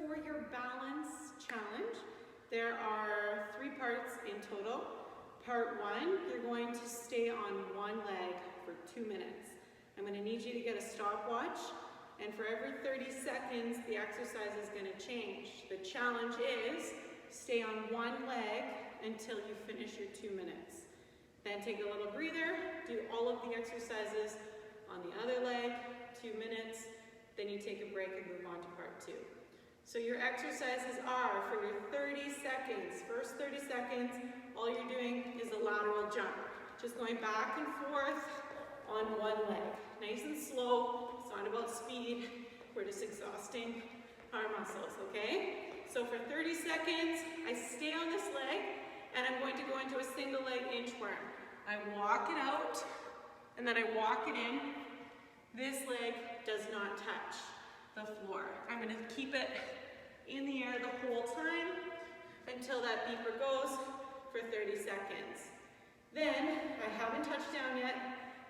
For your balance challenge, there are 3 parts in total. Part 1, you're going to stay on one leg for 2 minutes. I'm going to need you to get a stopwatch, and for every 30 seconds, the exercise is going to change. The challenge is stay on one leg until you finish your 2 minutes. Then take a little breather, do all of the exercises on the other leg, 2 minutes, then you take a break and move on to part 2. So your exercises are, for your 30 seconds, first 30 seconds, all you're doing is a lateral jump. Just going back and forth on one leg. Nice and slow, it's not about speed, we're just exhausting our muscles, okay? So for 30 seconds, I stay on this leg, and I'm going to go into a single leg inchworm. I walk it out, and then I walk it in. This leg does not touch the floor. I'm going to keep it in the air the whole time until that beeper goes for 30 seconds. Then, I haven't touched down yet.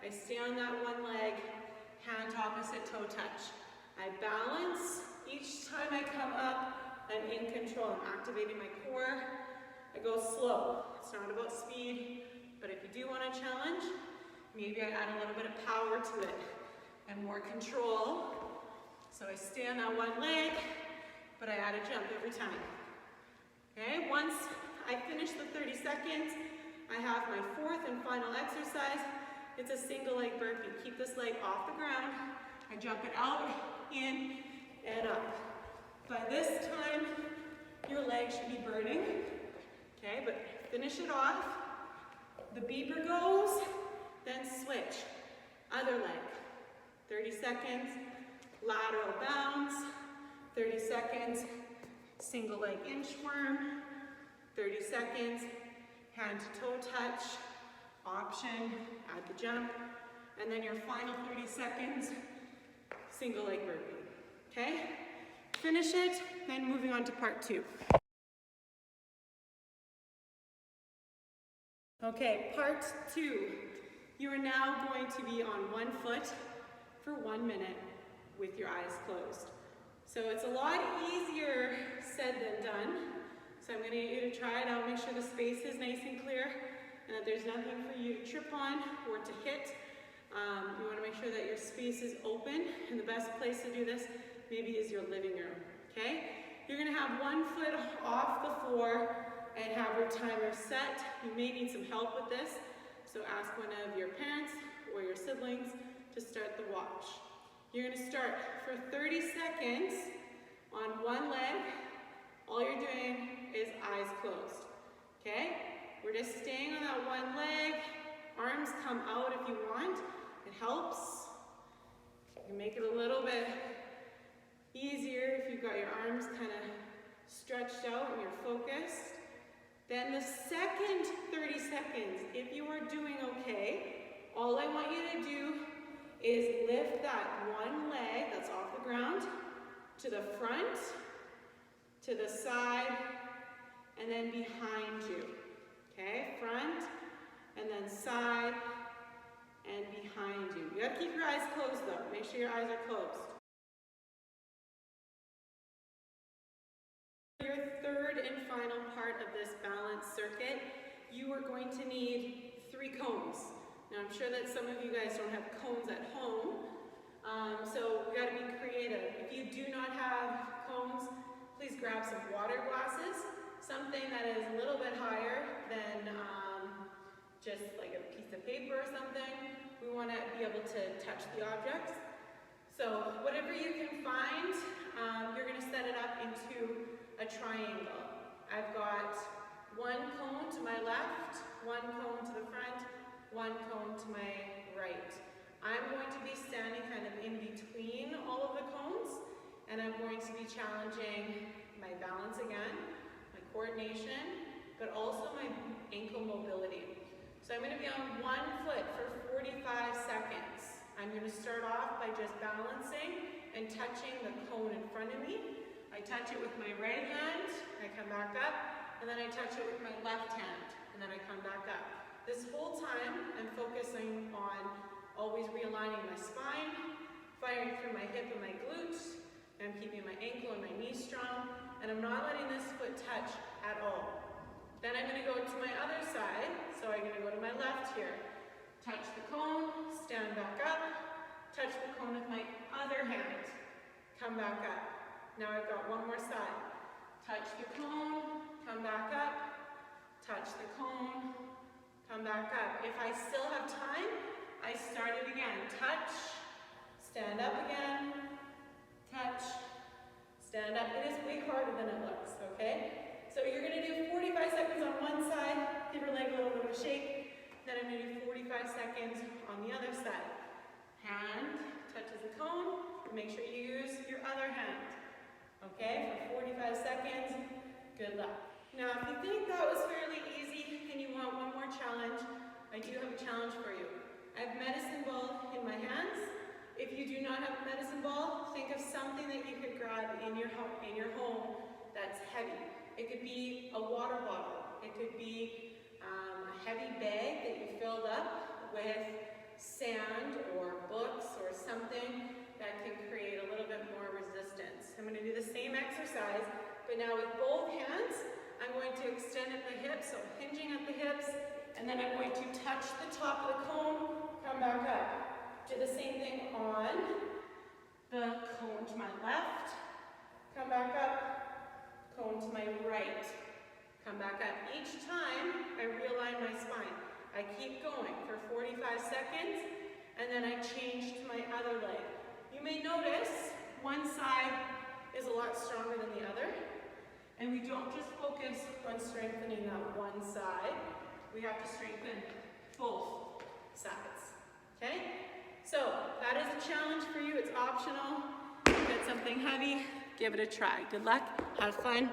I stay on that one leg, hand opposite toe touch. I balance. Each time I come up, I'm in control. I'm activating my core. I go slow. It's not about speed, but if you do want a challenge, maybe I add a little bit of power to it and more control. So I stay on that one leg, but I add a jump every time. Okay, once I finish the 30 seconds, I have my 4th and final exercise. It's a single leg burpee. Keep this leg off the ground. I jump it out, in, and up. By this time, your leg should be burning. Okay, but finish it off. The beeper goes, then switch. Other leg. 30 seconds, lateral bounce. 30 seconds, single leg inchworm. 30 seconds, hand to toe touch. Option, add the jump. And then your final 30 seconds, single leg burpee. Okay? Finish it, then moving on to part 2. Okay, part 2. You are now going to be on one foot for 1 minute with your eyes closed. So it's a lot easier said than done. So I'm going to get you to try it out. Make sure the space is nice and clear and that there's nothing for you to trip on or to hit. You want to make sure that your space is open, and the best place to do this maybe is your living room. Okay? You're going to have one foot off the floor and have your timer set. You may need some help with this, so ask one of your parents or your siblings to start the watch. You're going to start for 30 seconds on one leg. All you're doing is eyes closed. Okay? We're just staying on that one leg. Arms come out if you want. It helps. You can make it a little bit easier if you've got your arms kind of stretched out and you're focused. Then the second 30 seconds, if you are doing okay, all I want you to do is lift that one leg that's off the ground to the front, to the side, and then behind you. Okay, front, and then side, and behind you. You gotta keep your eyes closed though. Make sure your eyes are closed. Your third and final part of this balance circuit, you are going to need 3 cones. Now I'm sure that some of you guys don't have cones at home, so we gotta be creative. If you do not have cones, please grab some water glasses, something that is a little bit higher than just like a piece of paper or something. We want to be able to touch the objects. So whatever you can find, you're going to set it up into a triangle. I've got 1 cone to my left, 1 cone to the front, 1 cone to my right. I'm going to be standing kind of in between all of the cones, and I'm going to be challenging my balance again, my coordination, but also my ankle mobility. So I'm going to be on one foot for 45 seconds. I'm going to start off by just balancing and touching the cone in front of me. I touch it with my right hand, I come back up, and then I touch it with my left hand, and then I come back up. This whole time, I'm focusing on always realigning my spine, firing through my hip and my glutes, I'm keeping my ankle and my knee strong, and I'm not letting this foot touch at all. Then I'm gonna go to my other side, so I'm gonna go to my left here. Touch the cone, stand back up, touch the cone with my other hand, come back up. Now I've got one more side. Touch the cone, come back up, touch the cone, come back up. If I still have time, I start it again. Touch, stand up again, touch, stand up. It is way harder than it looks, okay? So you're gonna do 45 seconds on one side, give your leg a little bit of a shake, then I'm gonna do 45 seconds on the other side. Hand touches the cone, and make sure you use your other hand. Okay, for 45 seconds, good luck. Now, if you think that was fairly easy and you want one more challenge, I do have a challenge for you. I have medicine ball in my hands. If you do not have a medicine ball, think of something that you could grab in your home that's heavy. It could be a water bottle. It could be a heavy bag that you filled up with sand or books or something that can create a little bit more resistance. I'm going to do the same exercise, but now with both hands, I'm going to extend at the hips, so hinging at the hips, and then I'm going to touch the top of the cone, come back up. Do the same thing on the cone to my left, come back up, cone to my right, come back up. Each time, I realign my spine. I keep going for 45 seconds, and then I change to my other leg. You may notice one side is a lot stronger than the other, and we don't just focus on strengthening that one side, we have to strengthen both sides, okay? So that is a challenge for you, it's optional. Get something heavy, give it a try. Good luck, have fun.